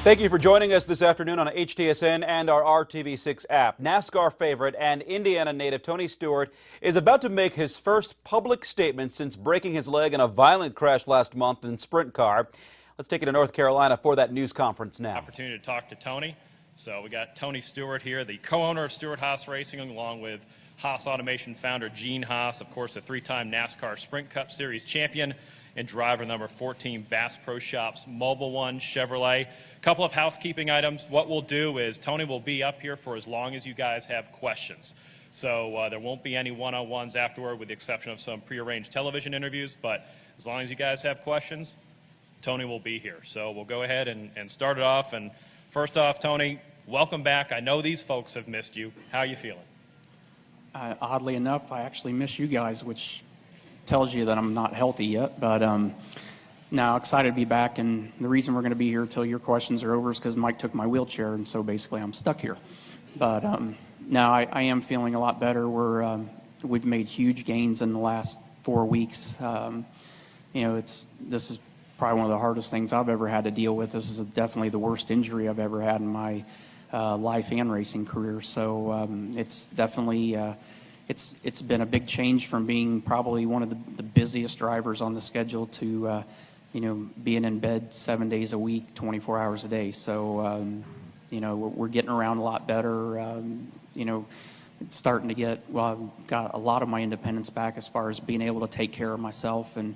Thank you for joining us this afternoon on HTSN and our RTV6 app. NASCAR favorite and Indiana native Tony Stewart is about to make his first public statement since breaking his leg in a violent crash last month in sprint car. Let's take you to North Carolina for that news conference now. Opportunity to talk to Tony. So we got Tony Stewart here, the co-owner of Stewart Haas Racing, along with Haas Automation founder Gene Haas, of course, a three-time NASCAR Sprint Cup Series champion and driver number 14, Bass Pro Shops Mobile One Chevrolet. A couple of housekeeping items. What we'll do is Tony will be up here for as long as you guys have questions. So there won't be any one-on-ones afterward, with the exception of some prearranged television interviews. But as long as you guys have questions, Tony will be here. So we'll go ahead and start it off. And first off, Tony, welcome back. I know these folks have missed you. How are you feeling? Oddly enough, I actually miss you guys, which tells you that I'm not healthy yet. But now excited to be back. And the reason we're going to be here until your questions are over is because Mike took my wheelchair, and so basically I'm stuck here. But now I am feeling a lot better. We've made huge gains in the last 4 weeks. This is probably one of the hardest things I've ever had to deal with. This is definitely the worst injury I've ever had in my life and racing career. So it's definitely it's been a big change from being probably one of the busiest drivers on the schedule to being in bed 7 days a week, 24 hours a day. So we're getting around a lot better. It's starting to get, well, I've got a lot of my independence back as far as being able to take care of myself and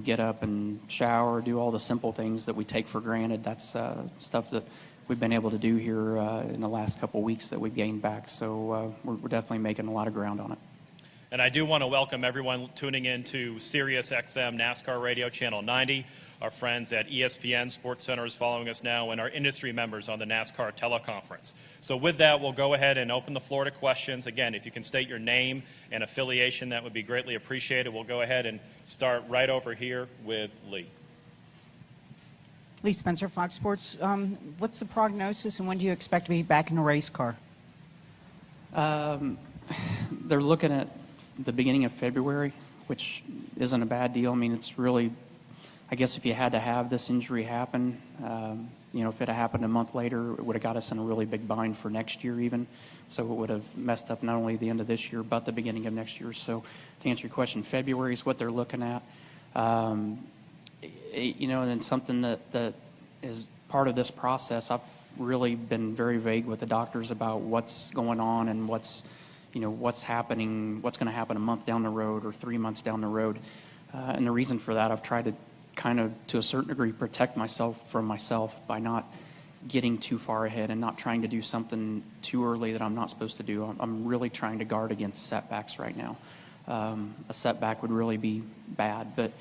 get up and shower, do all the simple things that we take for granted. That's stuff that we've been able to do here in the last couple of weeks that we've gained back. So we're definitely making a lot of ground on it. And I do want to welcome everyone tuning in to Sirius XM NASCAR Radio Channel 90. Our friends at ESPN Sports Center is following us now, and our industry members on the NASCAR teleconference. So with that, we'll go ahead and open the floor to questions. Again, if you can state your name and affiliation, that would be greatly appreciated. We'll go ahead and start right over here with Lee. Lee Spencer, Fox Sports. What's the prognosis, and when do you expect to be back in a race car? They're looking at the beginning of February, which isn't a bad deal. I mean, it's really, I guess if you had to have this injury happen, if it had happened a month later, it would have got us in a really big bind for next year even. So it would have messed up not only the end of this year, but the beginning of next year. So to answer your question, February is what they're looking at. And then something that is part of this process, I've really been very vague with the doctors about what's going on and what's happening, what's going to happen a month down the road or 3 months down the road. And the reason for that, I've tried to kind of, to a certain degree, protect myself from myself by not getting too far ahead and not trying to do something too early that I'm not supposed to do. I'm really trying to guard against setbacks right now. A setback would really be bad, but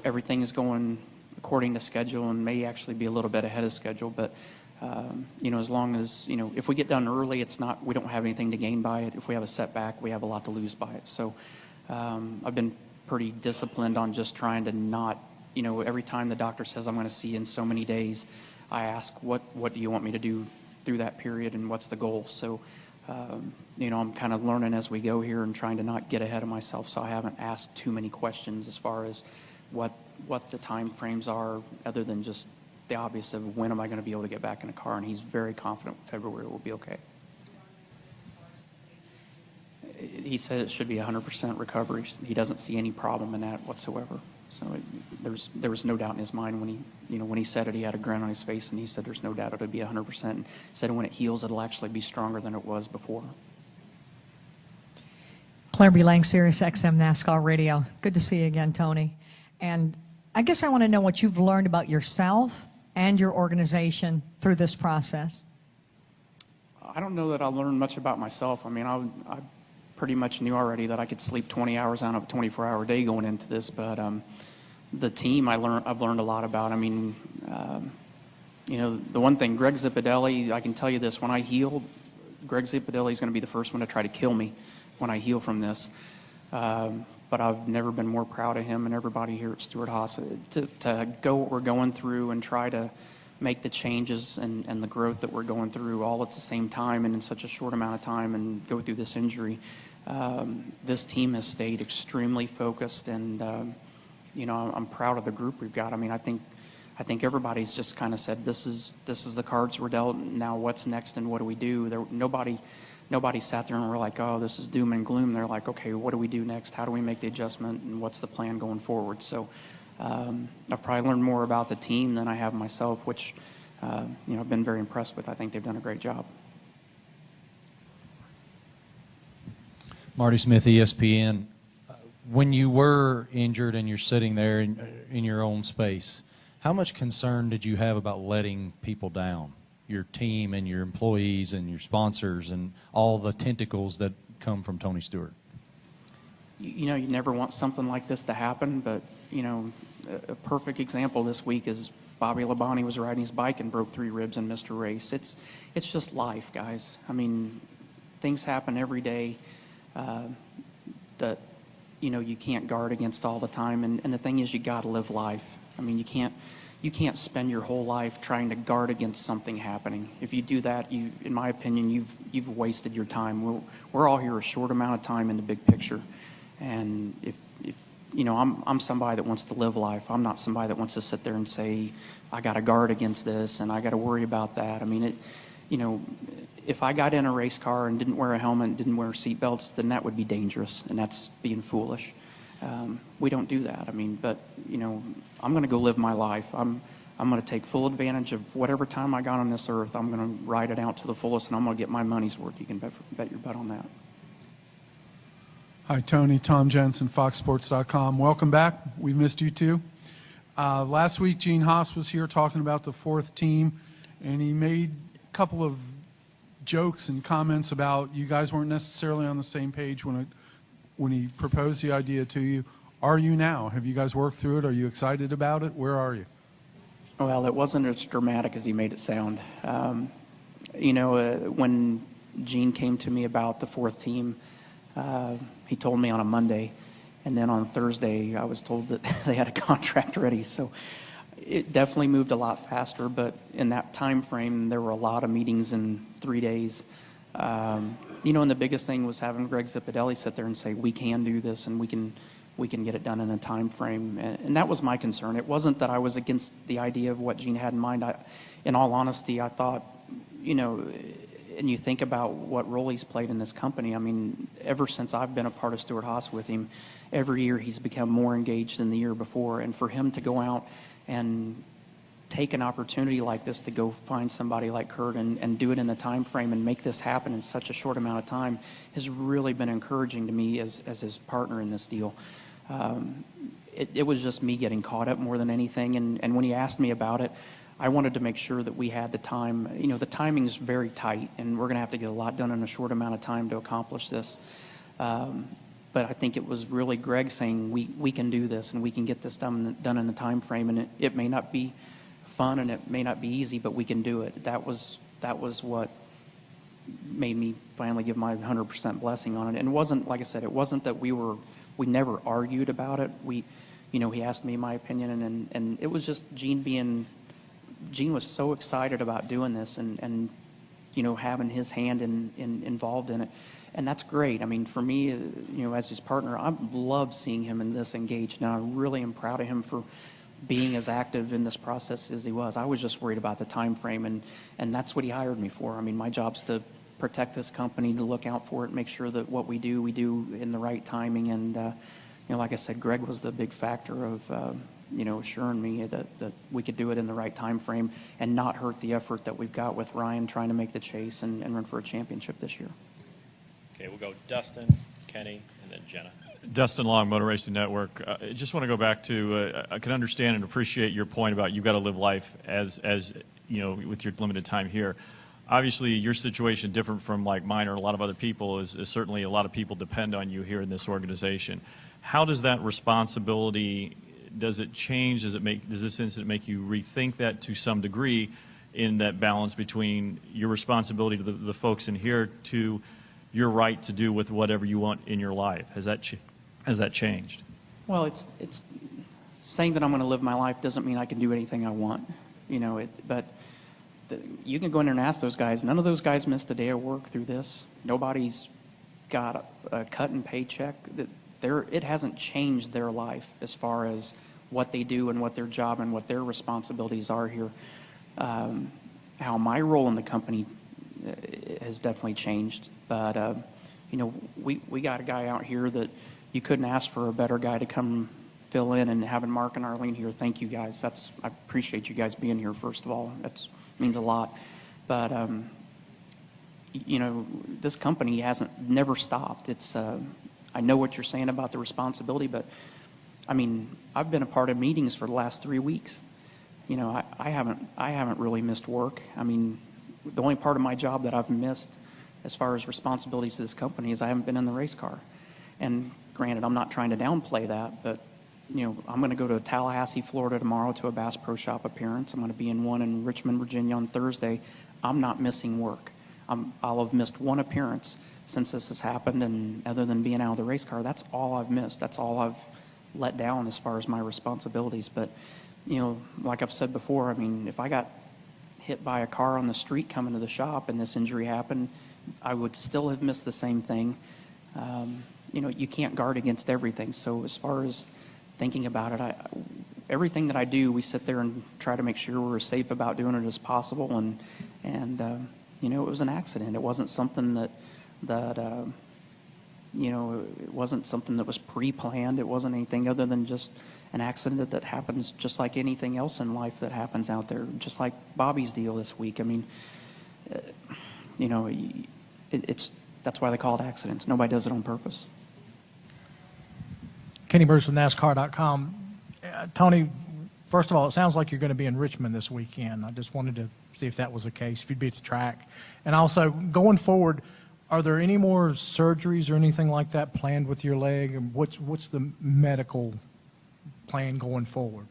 everything is going according to schedule and may actually be a little bit ahead of schedule. But as long as if we get done early, we don't have anything to gain by it. If we have a setback, we have a lot to lose by it. So I've been pretty disciplined on just trying to not, every time the doctor says I'm going to see you in so many days, I ask what do you want me to do through that period and what's the goal. So I'm kind of learning as we go here and trying to not get ahead of myself. So I haven't asked too many questions as far as what the time frames are, other than just the obvious of when am I going to be able to get back in a car. And he's very confident February will be okay. He said it should be 100% recovery. He doesn't see any problem in that whatsoever. So there was no doubt in his mind when he said it. He had a grin on his face, and he said there's no doubt it'll be 100%. And said when it heals, it'll actually be stronger than it was before. Claire B. Lang, Sirius XM NASCAR Radio. Good to see you again, Tony. And I guess I want to know what you've learned about yourself and your organization through this process. I don't know that I learned much about myself. I mean, I pretty much knew already that I could sleep 20 hours out of a 24-hour day going into this. But the team I've learned a lot about. I mean, the one thing, Greg Zipadelli, I can tell you this, when I heal, Greg Zipadelli is going to be the first one to try to kill me when I heal from this. But I've never been more proud of him and everybody here at Stewart Haas to go what we're going through and try to make the changes and the growth that we're going through all at the same time and in such a short amount of time and go through this injury. This team has stayed extremely focused, and I'm proud of the group we've got. I mean, I think I think everybody's just kind of said, this is the cards we're dealt. Now what's next and what do we do? Nobody sat there and were like, oh, this is doom and gloom. They're like, okay, what do we do next? How do we make the adjustment, and what's the plan going forward? So I've probably learned more about the team than I have myself, which I've been very impressed with. I think they've done a great job. Marty Smith, ESPN. When you were injured and you're sitting there in your own space, how much concern did you have about letting people down, your team and your employees and your sponsors and all the tentacles that come from Tony Stewart? You never want something like this to happen, but, a perfect example this week is Bobby Labonte was riding his bike and broke 3 ribs and missed a race. It's just life, guys. I mean, things happen every day that, you can't guard against all the time. And the thing is, you got to live life. I mean, you can't spend your whole life trying to guard against something happening. If you do that, in my opinion, you've wasted your time. We're all here a short amount of time in the big picture. And if I'm somebody that wants to live life. I'm not somebody that wants to sit there and say, I got to guard against this and I got to worry about that. I mean, if I got in a race car and didn't wear a helmet, didn't wear seatbelts, then that would be dangerous, and that's being foolish. We don't do that. I mean, but I'm going to go live my life. I'm going to take full advantage of whatever time I got on this earth. I'm going to ride it out to the fullest, and I'm going to get my money's worth. You can bet your butt on that. Hi, Tony. Tom Jensen, FoxSports.com. Welcome back. We missed you too. Last week, Gene Haas was here talking about the 4th team, and he made a couple of jokes and comments about you guys weren't necessarily on the same page when he proposed the idea to you. Are you now? Have you guys worked through it? Are you excited about it? Where are you? Well, it wasn't as dramatic as he made it sound. When Gene came to me about the 4th team, he told me on a Monday, and then on Thursday I was told that they had a contract ready. So it definitely moved a lot faster, but in that time frame there were a lot of meetings in 3 days. And the biggest thing was having Greg Zipadelli sit there and say, we can do this and we can get it done in a time frame. And that was my concern. It wasn't that I was against the idea of what Gene had in mind. In all honesty, I thought, and you think about what role he's played in this company. I mean, ever since I've been a part of Stewart Haas with him, every year he's become more engaged than the year before. And for him to go out and take an opportunity like this to go find somebody like Kurt and do it in the time frame and make this happen in such a short amount of time has really been encouraging to me as his partner in this deal. It was just me getting caught up more than anything. And when he asked me about it, I wanted to make sure that we had the time. The timing is very tight, and we're going to have to get a lot done in a short amount of time to accomplish this. But I think it was really Greg saying we can do this and we can get this done in the time frame. And it may not be fun and it may not be easy, but we can do it. That was what made me finally give my 100% blessing on it. And it wasn't, like I said, it wasn't that we never argued about it. He asked me my opinion, and it was just Gene was so excited about doing this and having his hand involved in it. And that's great. I mean, for me, as his partner, I love seeing him in this engaged. And I really am proud of him for being as active in this process as he was. I was just worried about the time frame, and that's what he hired me for. I mean, my job's to protect this company, to look out for it, make sure that what we do in the right timing. And, like I said, Greg was the big factor of, assuring me that we could do it in the right time frame and not hurt the effort that we've got with Ryan trying to make the chase and run for a championship this year. Okay, we'll go Dustin, Kenny, and then Jenna. Dustin Long, Motor Racing Network. I just want to go back to, I can understand and appreciate your point about you've got to live life as with your limited time here. Obviously, your situation, different from like mine or a lot of other people, is certainly a lot of people depend on you here in this organization. How does that responsibility, does it change? Does this incident make you rethink that to some degree in that balance between your responsibility to the folks in here to your right to do with whatever you want in your life? Has that changed? Well, it's saying that I'm going to live my life doesn't mean I can do anything I want, but you can go in there and ask those guys. None of those guys missed a day of work through this. Nobody's got a cut and paycheck. It hasn't changed their life as far as what they do and what their job and what their responsibilities are here. How my role in the company has definitely changed. But, you know, we got a guy out here that you couldn't ask for a better guy to come fill in, and having Mark and Arlene here, thank you guys. I appreciate you guys being here, first of all. That means a lot. But, you know, this company never stopped. I know what you're saying about the responsibility, but I mean, I've been a part of meetings for the last 3 weeks. You know, I haven't really missed work. I mean, the only part of my job that I've missed as far as responsibilities to this company is I haven't been in the race car. And granted, I'm not trying to downplay that, but you know, I'm going to go to Tallahassee, Florida tomorrow to a Bass Pro Shop appearance. I'm going to be in one in Richmond, Virginia on Thursday. I'm not missing work. I'll have missed one appearance since this has happened, and other than being out of the race car, that's all I've missed. That's all I've let down as far as my responsibilities. But, you know, like I've said before, I mean, if I got hit by a car on the street coming to the shop and this injury happened, I would still have missed the same thing. You know, you can't guard against everything. So as far as thinking about it, everything that I do, we sit there and try to make sure we're as safe about doing it as possible. And you know, it was an accident. It wasn't something that you know, it wasn't something that was pre-planned. It wasn't anything other than just an accident that happens just like anything else in life that happens out there, just like Bobby's deal this week. I mean, you know, that's why they call it accidents. Nobody does it on purpose. Kenny Bruce with NASCAR.com. Tony, first of all, it sounds like you're going to be in Richmond this weekend. I just wanted to see if that was the case, if you'd be at the track. And also, going forward, are there any more surgeries or anything like that planned with your leg? And what's the medical plan going forward?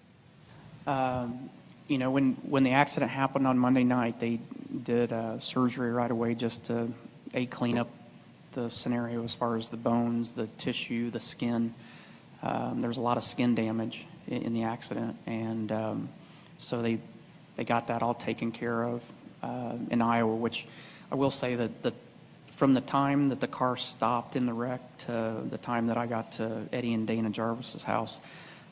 You know, when the accident happened on Monday night, they did surgery right away just to clean up the scenario as far as the bones, the tissue, the skin. There's a lot of skin damage in the accident, and so they got that all taken care of in Iowa, which I will say that from the time that the car stopped in the wreck to the time that I got to Eddie and Dana Jarvis's house,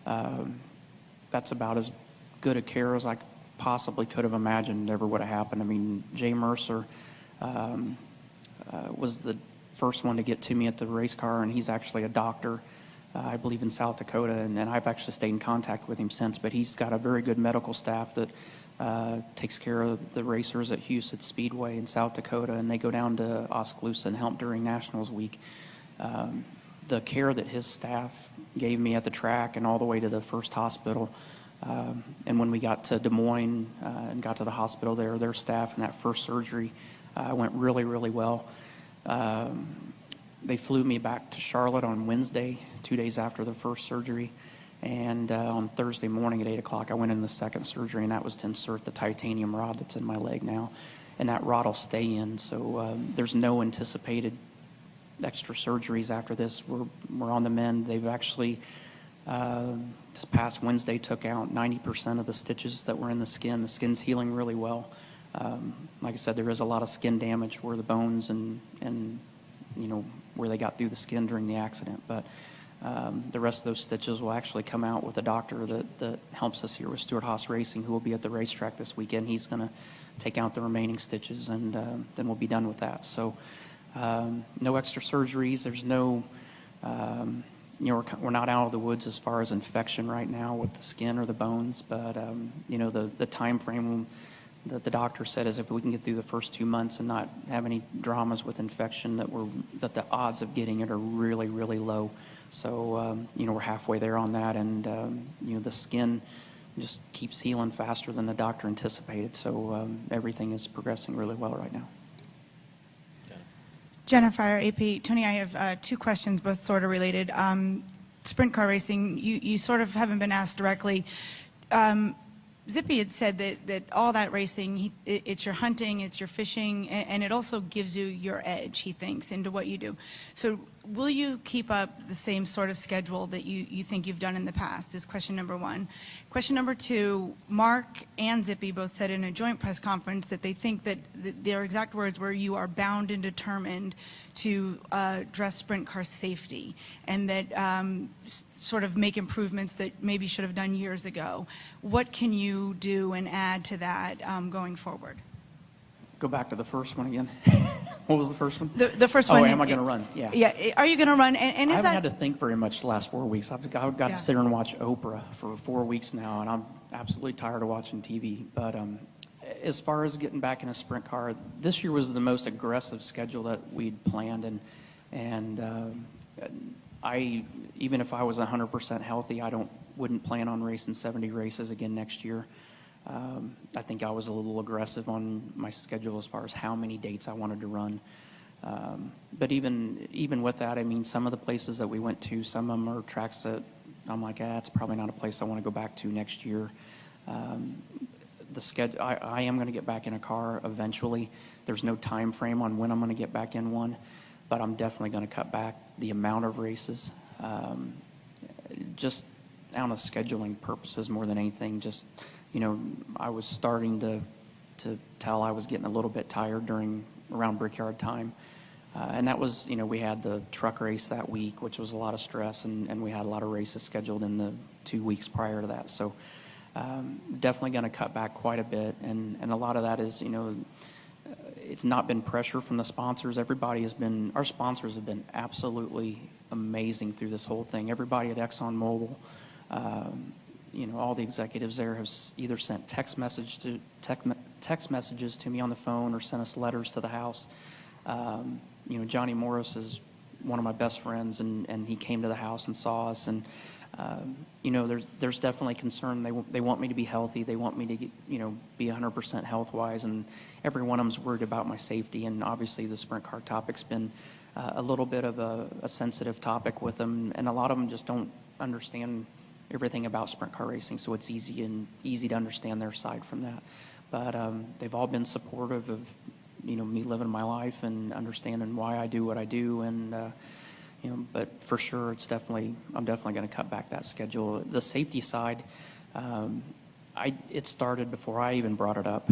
that's about as good a care as I possibly could have imagined ever would have happened. I mean, Jay Mercer was the first one to get to me at the race car, and he's actually a doctor, I believe, in South Dakota, and I've actually stayed in contact with him since. But he's got a very good medical staff that takes care of the racers at Houston Speedway in South Dakota, and they go down to Oskaloosa and help during Nationals Week. The care that his staff gave me at the track and all the way to the first hospital, and when we got to Des Moines and got to the hospital there, their staff and that first surgery went really, really well. They flew me back to Charlotte on Wednesday, 2 days after the first surgery. And on Thursday morning at 8 o'clock, I went in the second surgery, and that was to insert the titanium rod that's in my leg now. And that rod will stay in. So there's no anticipated extra surgeries after this. We're on the mend. They've actually, this past Wednesday, took out 90% of the stitches that were in the skin. The skin's healing really well. Like I said, there is a lot of skin damage where the bones and you know, where they got through the skin during the accident. But the rest of those stitches will actually come out with a doctor that helps us here with Stewart Haas Racing, who will be at the racetrack this weekend. He's going to take out the remaining stitches, and then we'll be done with that. So no extra surgeries. There's no, you know, we're not out of the woods as far as infection right now with the skin or the bones. But, you know, the time frame that the doctor said is if we can get through the first 2 months and not have any dramas with infection, that the odds of getting it are really, really low. So, you know, we're halfway there on that, and, you know, the skin just keeps healing faster than the doctor anticipated. So everything is progressing really well right now. Jennifer, AP. Tony, I have two questions, both sort of related. Sprint car racing, you sort of haven't been asked directly. Zippy had said that all that racing, it's your hunting, it's your fishing, and it also gives you your edge, he thinks, into what you do. So will you keep up the same sort of schedule that you think you've done in the past, is question number one. Question number two, Mark and Zippy both said in a joint press conference that they think that their exact words were, you are bound and determined to address sprint car safety, and that sort of make improvements that maybe should have done years ago. What can you do and add to that going forward? Go back to the first one again. What was the first one? The first one. Oh, am I going to run? Yeah. Yeah. Are you going to run? And I is haven't that? had to think very much the last 4 weeks. I've got Yeah. to sit here and watch Oprah for 4 weeks now, and I'm absolutely tired of watching TV. But as far as getting back in a sprint car, this year was the most aggressive schedule that we'd planned, and I, even if I was 100% healthy, wouldn't plan on racing 70 races again next year. I think I was a little aggressive on my schedule as far as how many dates I wanted to run. But even with that, I mean, some of the places that we went to, some of them are tracks that I'm like, it's probably not a place I want to go back to next year. The schedule, I am going to get back in a car eventually. There's no time frame on when I'm going to get back in one, but I'm definitely going to cut back the amount of races, just out of scheduling purposes more than anything. Just, I was starting to tell I was getting a little bit tired around Brickyard time. And that was, we had the truck race that week, which was a lot of stress, and we had a lot of races scheduled in the 2 weeks prior to that. So definitely going to cut back quite a bit. And a lot of that is, it's not been pressure from the sponsors. Our sponsors have been absolutely amazing through this whole thing. Everybody at ExxonMobil, all the executives there have either sent text messages to me on the phone or sent us letters to the house. Johnny Morris is one of my best friends, and he came to the house and saw us. And there's definitely concern. They want me to be healthy. They want me to get, be 100% health-wise, and every one of them's worried about my safety. And obviously, the sprint car topic's been a little bit of a sensitive topic with them, and a lot of them just don't understand everything about sprint car racing. So it's easy to understand their side from that. But they've all been supportive of me living my life and understanding why I do what I do, and but for sure, I'm definitely going to cut back that schedule. The safety side, it started before I even brought it up.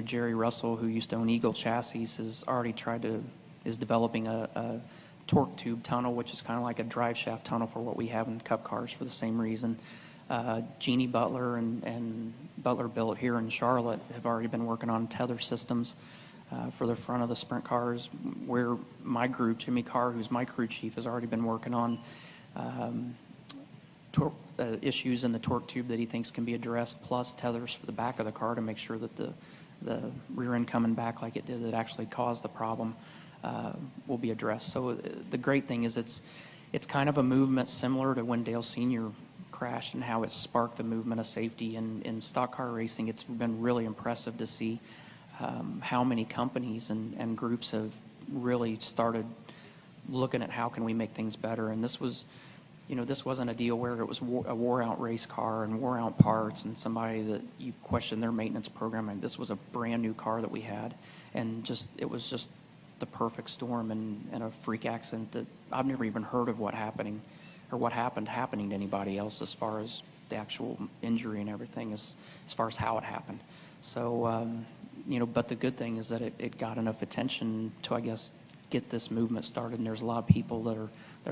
Jerry Russell, who used to own Eagle Chassis, is developing a torque tube tunnel, which is kind of like a drive shaft tunnel for what we have in Cup cars for the same reason. Jeannie Butler and Butler Built here in Charlotte have already been working on tether systems for the front of the sprint cars, where my group, Jimmy Carr, who's my crew chief, has already been working on issues in the torque tube that he thinks can be addressed, plus tethers for the back of the car to make sure that the rear end coming back like it did that actually caused the problem will be addressed. So the great thing is it's kind of a movement similar to when Dale Sr. crashed and how it sparked the movement of safety in stock car racing. It's been really impressive to see how many companies and groups have really started looking at how can we make things better. And this wasn't a deal where it was a wore-out race car and wore-out parts and somebody that you question their maintenance program. And this was a brand new car that we had, and it was just the perfect storm and a freak accident that I've never even heard of what happened happening to anybody else as far as the actual injury and everything, as far as how it happened. So, but the good thing is that it got enough attention to, I guess, get this movement started, and there's a lot of people that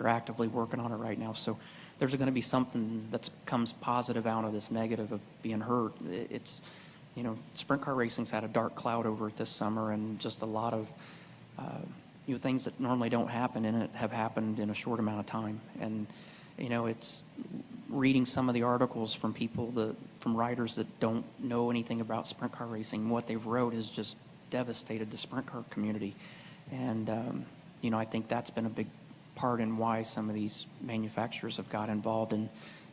are actively working on it right now. So there's going to be something that comes positive out of this negative of being hurt. It's, sprint car racing's had a dark cloud over it this summer, and just a lot of things that normally don't happen in it have happened in a short amount of time. And it's reading some of the articles from from riders that don't know anything about sprint car racing. What they've wrote has just devastated the sprint car community. And I think that's been a big part in why some of these manufacturers have got involved and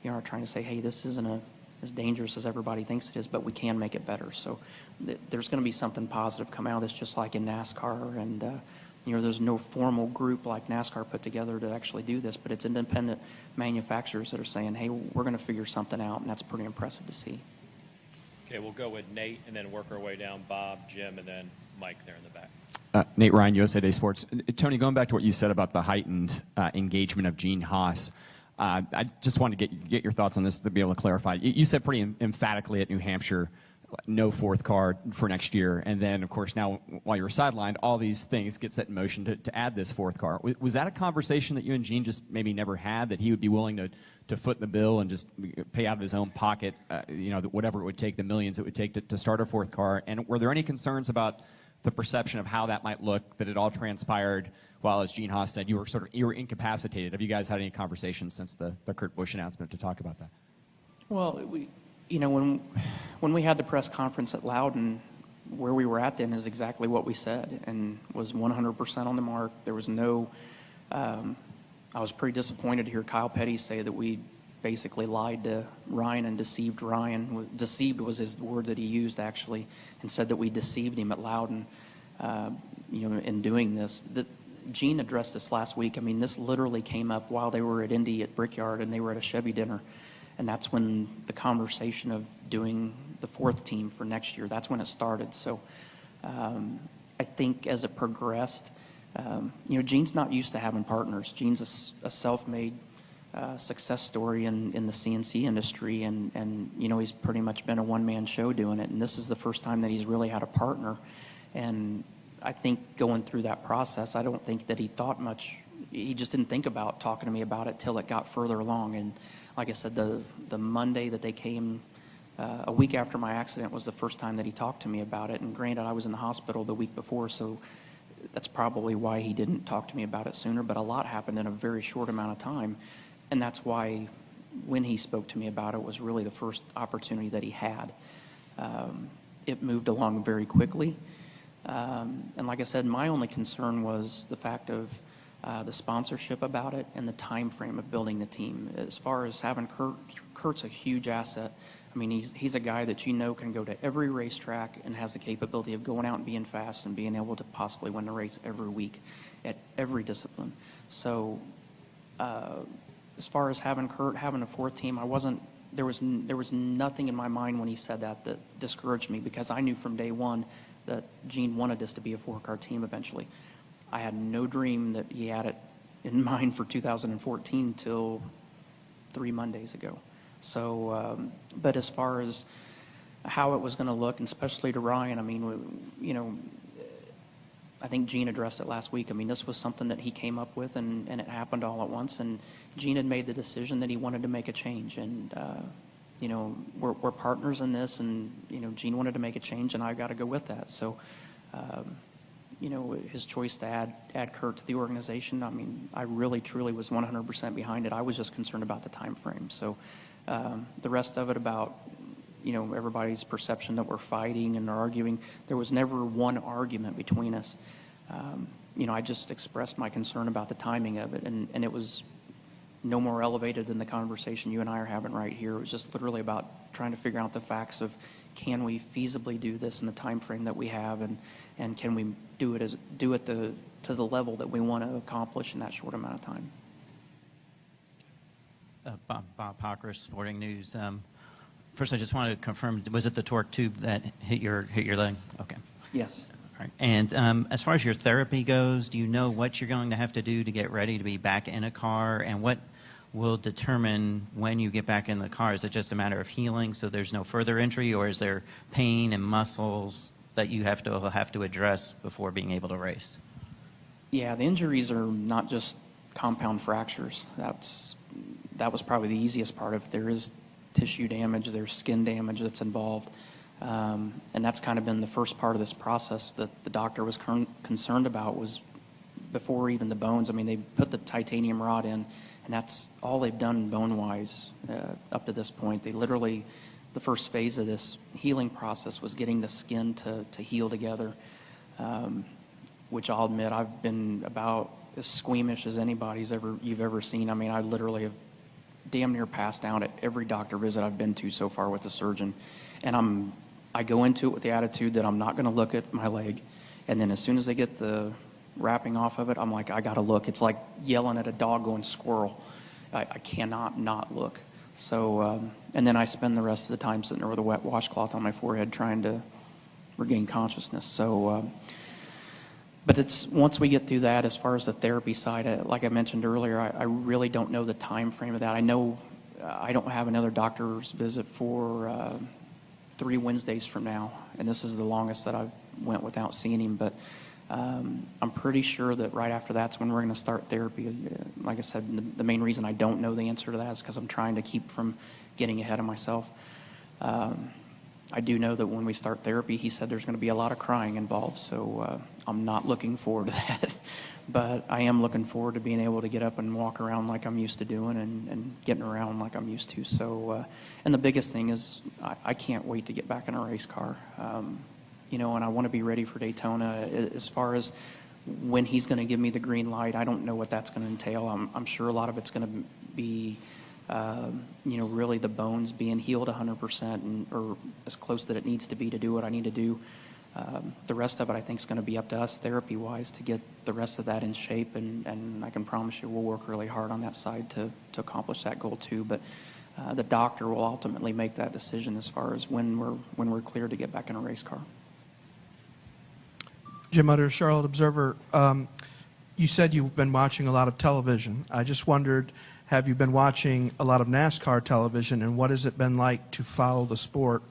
are trying to say, hey, this isn't as dangerous as everybody thinks it is, but we can make it better. So there's going to be something positive come out of this, just like in NASCAR. And there's no formal group like NASCAR put together to actually do this, but it's independent manufacturers that are saying, hey, we're going to figure something out, and that's pretty impressive to see. Okay, we'll go with Nate and then work our way down. Bob, Jim, and then Mike there in the back. Nate Ryan, USA Today Sports. Tony, going back to what you said about the heightened engagement of Gene Haas, I just wanted to get your thoughts on this to be able to clarify. You said pretty emphatically at New Hampshire, no fourth car for next year, and then, of course, now while you were sidelined, all these things get set in motion to add this fourth car. Was that a conversation that you and Gene just maybe never had, that he would be willing to foot the bill and just pay out of his own pocket, whatever it would take, the millions it would take to start a fourth car? And were there any concerns about the perception of how that might look, that it all transpired while, as Gene Haas said, you were incapacitated? Have you guys had any conversations since the Kurt Busch announcement to talk about that? Well, when we had the press conference at Loudon, where we were at then is exactly what we said, and was 100% on the mark. There was no, I was pretty disappointed to hear Kyle Petty say that we basically lied to Ryan and deceived Ryan. Deceived was his word that he used, actually, and said that we deceived him at Loudon, in doing this. Gene addressed this last week. I mean, this literally came up while they were at Indy at Brickyard, and they were at a Chevy dinner. And that's when the conversation of doing the fourth team for next year, that's when it started. So I think as it progressed, Gene's not used to having partners. Gene's a self-made success story in the CNC industry, and he's pretty much been a one-man show doing it. And this is the first time that he's really had a partner. And I think going through that process, I don't think that he thought much. He just didn't think about talking to me about it till it got further along. And like I said, the Monday that they came, a week after my accident, was the first time that he talked to me about it. And granted, I was in the hospital the week before, so that's probably why he didn't talk to me about it sooner. But a lot happened in a very short amount of time. And that's why when he spoke to me about it was really the first opportunity that he had. It moved along very quickly. And like I said, my only concern was the fact of the sponsorship about it and the time frame of building the team. As far as having Kurt's a huge asset. I mean, he's a guy that can go to every racetrack and has the capability of going out and being fast and being able to possibly win the race every week at every discipline. So as far as having Kurt, having a fourth team, there was nothing in my mind when he said that discouraged me, because I knew from day one that Gene wanted this to be a four-car team eventually. I had no dream that he had it in mind for 2014 till 3 Mondays ago. So, but as far as how it was going to look, and especially to Ryan, I mean, I think Gene addressed it last week. I mean, this was something that he came up with, and it happened all at once. And Gene had made the decision that he wanted to make a change. And, we're partners in this, and, Gene wanted to make a change, and I got to go with that. So, his choice to add Kurt to the organization, I mean, I really, truly was 100% behind it. I was just concerned about the time frame. So the rest of it about, everybody's perception that we're fighting and arguing, there was never one argument between us. I just expressed my concern about the timing of it, and it was no more elevated than the conversation you and I are having right here. It was just literally about trying to figure out the facts of, can we feasibly do this in the time frame that we have, and can we do it to the level that we want to accomplish in that short amount of time. Bob Pockris, Sporting News. First, I just wanted to confirm, was it the torque tube that hit your leg? Okay. Yes. All right. And as far as your therapy goes, do you know what you're going to have to do to get ready to be back in a car, and what will determine when you get back in the car? Is it just a matter of healing, so there's no further injury, or is there pain and muscles that you have to address before being able to race? Yeah, the injuries are not just compound fractures. That was probably the easiest part of it. There is tissue damage, there's skin damage that's involved, and that's kind of been the first part of this process that the doctor was concerned about, was before even the bones. I mean, they put the titanium rod in, and that's all they've done bone-wise up to this point. They literally, the first phase of this healing process was getting the skin to heal together, which I'll admit I've been about as squeamish as you've ever seen. I mean, I literally have damn near passed out at every doctor visit I've been to so far with the surgeon. And I go into it with the attitude that I'm not going to look at my leg. And then as soon as they get the wrapping off of it, I'm like, I got to look. It's like yelling at a dog going squirrel. I cannot not look. So, and then I spend the rest of the time sitting there with a wet washcloth on my forehead trying to regain consciousness. So, but it's once we get through that, as far as the therapy side, like I mentioned earlier, I really don't know the time frame of that. I know I don't have another doctor's visit for 3 Wednesdays from now, and this is the longest that I've went without seeing him. But I'm pretty sure that right after that's when we're going to start therapy. Like I said, the main reason I don't know the answer to that is because I'm trying to keep from getting ahead of myself. I do know that when we start therapy, he said there's going to be a lot of crying involved, so I'm not looking forward to that. But I am looking forward to being able to get up and walk around like I'm used to doing and getting around like I'm used to. So, and the biggest thing is I can't wait to get back in a race car. You know, and I want to be ready for Daytona. As far as when he's going to give me the green light, I don't know what that's going to entail. I'm sure a lot of it's going to be, you know, really the bones being healed 100% or as close that it needs to be to do what I need to do. The rest of it, I think, is going to be up to us therapy-wise to get the rest of that in shape, and I can promise you we'll work really hard on that side to accomplish that goal too. But the doctor will ultimately make that decision as far as when we're clear to get back in a race car. Jim Utter, Charlotte Observer. You said you've been watching a lot of television. I just wondered, have you been watching a lot of NASCAR television, and what has it been like to follow the sport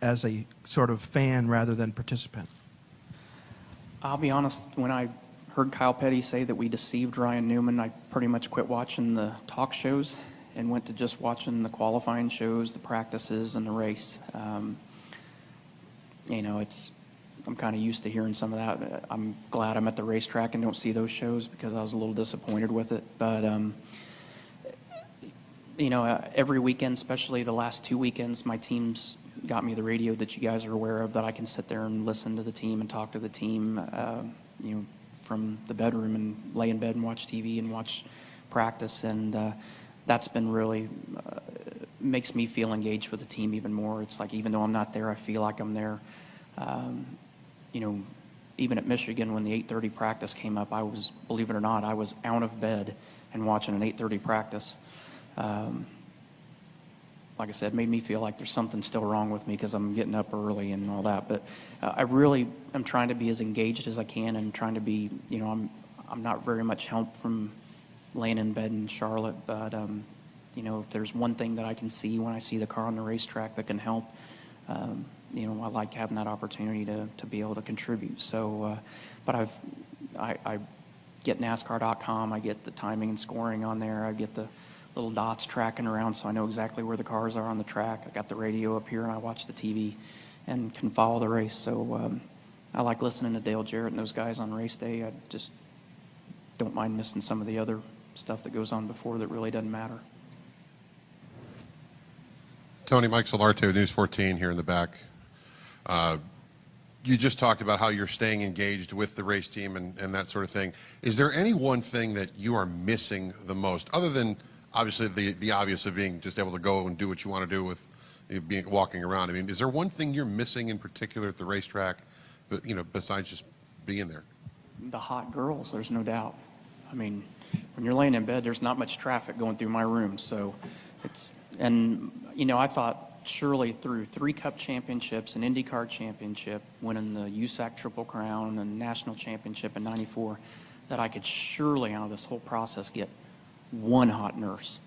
as a sort of fan rather than participant? I'll be honest, when I heard Kyle Petty say that we deceived Ryan Newman, I pretty much quit watching the talk shows and went to just watching the qualifying shows, the practices, and the race. You know, I'm kind of used to hearing some of that. I'm glad I'm at the racetrack and don't see those shows because I was a little disappointed with it. But, you know, every weekend, especially the last 2 weekends, my team's got me the radio that you guys are aware of that I can sit there and listen to the team and talk to the team, you know, from the bedroom and lay in bed and watch TV and watch practice. And that's been really, makes me feel engaged with the team even more. It's like even though I'm not there, I feel like I'm there. You know, even at Michigan when the 8:30 practice came up, I was, believe it or not, I was out of bed and watching an 8:30 practice. Like I said, made me feel like there's something still wrong with me because I'm getting up early and all that. But I really am trying to be as engaged as I can and trying to be, you know, I'm not very much help from laying in bed in Charlotte. But, you know, if there's one thing that I can see when I see the car on the racetrack that can help, you know, I like having that opportunity to be able to contribute. So, but I get NASCAR.com, I get the timing and scoring on there, I get the little dots tracking around so I know exactly where the cars are on the track. I got the radio up here and I watch the TV and can follow the race. So I like listening to Dale Jarrett and those guys on race day. I just don't mind missing some of the other stuff that goes on before that really doesn't matter. Tony, Mike Solarte, News 14 here in the back. You just talked about how you're staying engaged with the race team and that sort of thing. Is there any one thing that you are missing the most, other than obviously the obvious of being just able to go and do what you want to do with being walking around? I mean, is there one thing you're missing in particular at the racetrack, but you know, besides just being there? The hot girls, there's no doubt. I mean, when you're laying in bed, there's not much traffic going through my room, so it's, and you know, I thought surely through 3 Cup championships, an IndyCar championship, winning the USAC Triple Crown and National Championship in '94, that I could surely out of this whole process get one hot nurse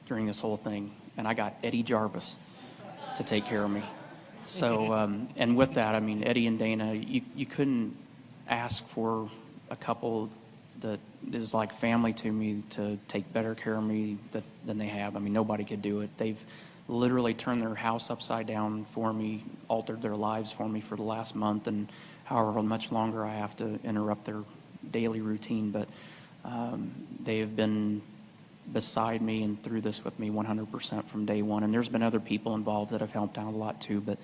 during this whole thing, and I got Eddie Jarvis to take care of me. So, and with that, I mean, Eddie and Dana, you couldn't ask for a couple that is like family to me to take better care of me than they have. I mean, nobody could do it. They've literally turned their house upside down for me, altered their lives for me for the last month, and however much longer I have to interrupt their daily routine. But they have been beside me and through this with me 100% from day one. And there's been other people involved that have helped out a lot too. But,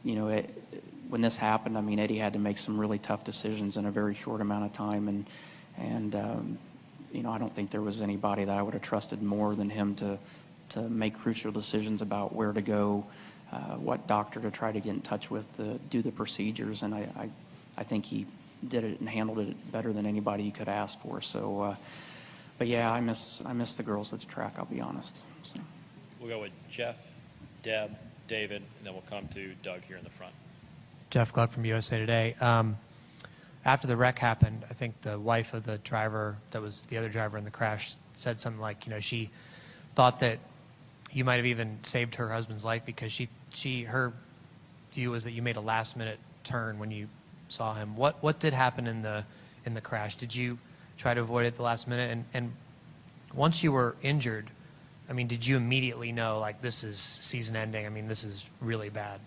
you know, when this happened, I mean, Eddie had to make some really tough decisions in a very short amount of time. And you know, I don't think there was anybody that I would have trusted more than him to make crucial decisions about where to go, what doctor to try to get in touch with to do the procedures. And I think he did it and handled it better than anybody you could ask for. So, but yeah, I miss the girls at the track, I'll be honest. So. We'll go with Jeff, Deb, David, and then we'll come to Doug here in the front. Jeff Gluck from USA Today. After the wreck happened, I think the wife of the driver that was the other driver in the crash said something like, she thought that you might have even saved her husband's life because her view was that you made a last-minute turn when you saw him. What did happen in the crash? Did you try to avoid it at the last minute? And once you were injured, did you immediately know, like, this is season ending? This is really bad?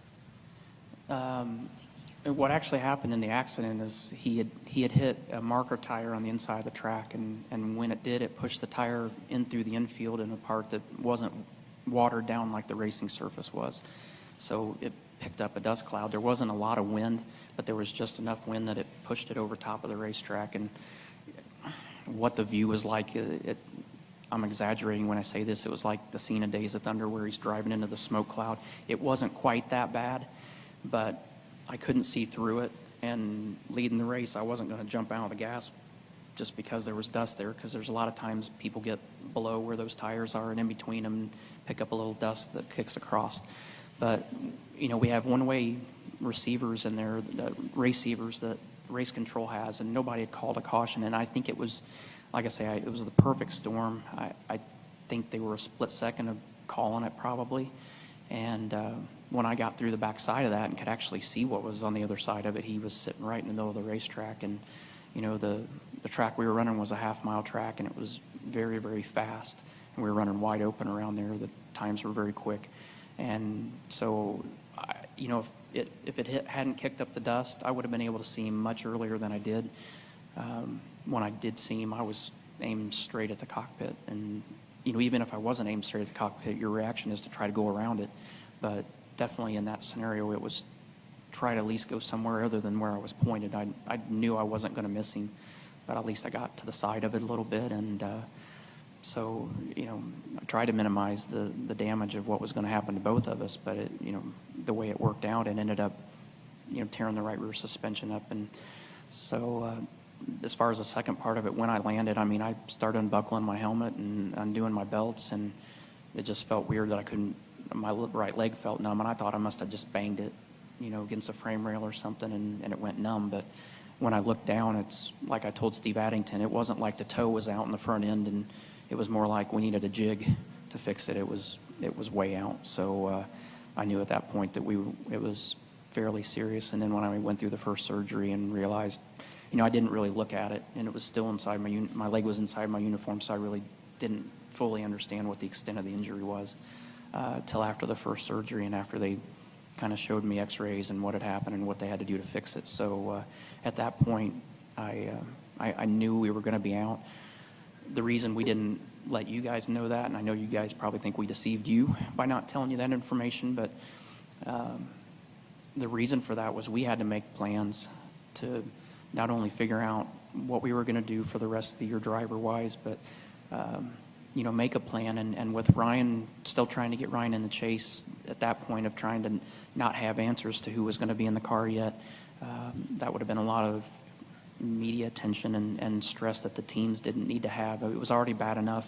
What actually happened in the accident is he had hit a marker tire on the inside of the track, and when it did, it pushed the tire in through the infield in a part that wasn't watered down like the racing surface was. So it picked up a dust cloud. There wasn't a lot of wind, but there was just enough wind that it pushed it over top of the racetrack. And what the view was like, I'm exaggerating when I say this, it was like the scene of Days of Thunder where he's driving into the smoke cloud. It wasn't quite that bad, but I couldn't see through it, and leading the race, I wasn't going to jump out of the gas just because there was dust there, because there's a lot of times people get below where those tires are and in between them and pick up a little dust that kicks across. But, we have one-way receivers in there, receivers that race control has, and nobody had called a caution, and I think it was, like I say, it was the perfect storm. I think they were a split second of calling it probably, and when I got through the back side of that and could actually see what was on the other side of it, he was sitting right in the middle of the racetrack. And, the track we were running was a half-mile track, and it was very, very fast. And we were running wide open around there. The times were very quick. And so, if it hadn't kicked up the dust, I would have been able to see him much earlier than I did. When I did see him, I was aimed straight at the cockpit. And, even if I wasn't aimed straight at the cockpit, your reaction is to try to go around it. But definitely in that scenario, it was try to at least go somewhere other than where I was pointed. I knew I wasn't going to miss him, but at least I got to the side of it a little bit. And so, I tried to minimize the damage of what was going to happen to both of us. But, the way it worked out, it ended up, tearing the right rear suspension up. And so as far as the second part of it, when I landed, I started unbuckling my helmet and undoing my belts, and it just felt weird that I couldn't. My right leg felt numb, and I thought I must have just banged it, against a frame rail or something, and it went numb. But when I looked down, it's like I told Steve Addington, it wasn't like the toe was out in the front end, and it was more like we needed a jig to fix it. It was way out. So I knew at that point that it was fairly serious. And then when I went through the first surgery and realized, I didn't really look at it, and it was still inside my leg was inside my uniform, so I really didn't fully understand what the extent of the injury was. Till after the first surgery and after they kind of showed me x-rays and what had happened and what they had to do to fix it. So at that point, I knew we were going to be out. The reason we didn't let you guys know that, and I know you guys probably think we deceived you by not telling you that information, but the reason for that was we had to make plans to not only figure out what we were going to do for the rest of the year driver-wise, but make a plan. And with Ryan, still trying to get Ryan in the chase at that point of trying to not have answers to who was going to be in the car yet, that would have been a lot of media attention and stress that the teams didn't need to have. It was already bad enough,